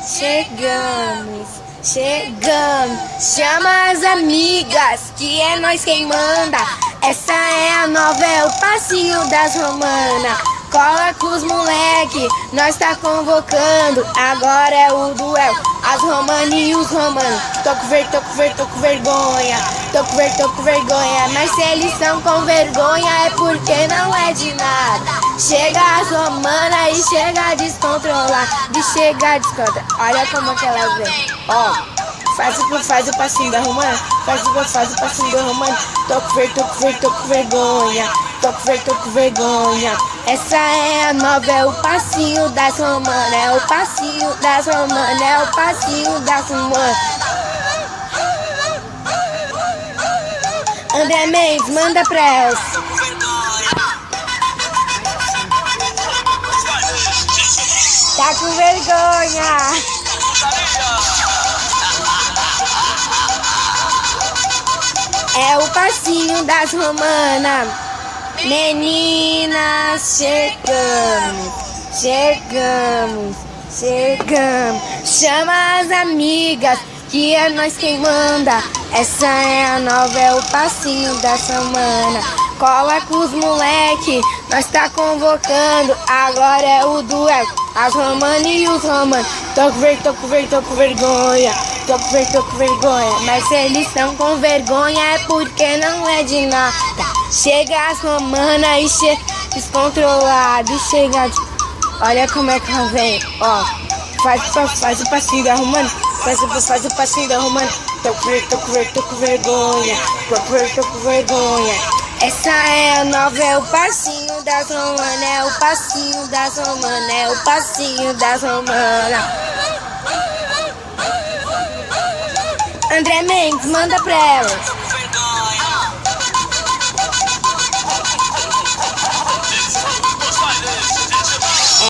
Chegamos, chegamos, chama as amigas, que é nós quem manda. Essa é a nova, é o passinho das romanas. Cola com os moleque, nós tá convocando. Agora é o duelo, as romanas e os romanos. Tô com vergonha. Tô com vergonha. Mas se eles são com vergonha é porque não é de nada. Chega as romanas e chega a descontrolar. De chegar a descontrolar. Olha como que ela vem, ó. Faz o passinho da romana. Faz o passinho da romana. Tô com vergonha. Tô com vergonha. Essa é a nova, é o passinho das romanas. É o passinho das romanas. É o passinho das romanas. André Mendes, manda pra elas. Tá com vergonha. É o passinho das romanas. Meninas, chegamos. Chama as amigas, que é nós quem manda. Essa é a nova, é o passinho da semana. Cola com os moleque, nós tá convocando. Agora é o duelo, as romanas e os romanos. Tô com vergonha. Tô com vergonha. Mas se eles estão com vergonha é porque não é de nada. Chega as romanas e chega descontrolado. Chega. Olha como é que ela vem, ó. Faz o passinho da romana. Faz o passinho da romana. Tô com vergonha. Tô com vergonha. Essa é a nova, é o passinho das romanas. É o passinho das romanas. É o passinho das romanas. André Mendes, manda pra elas.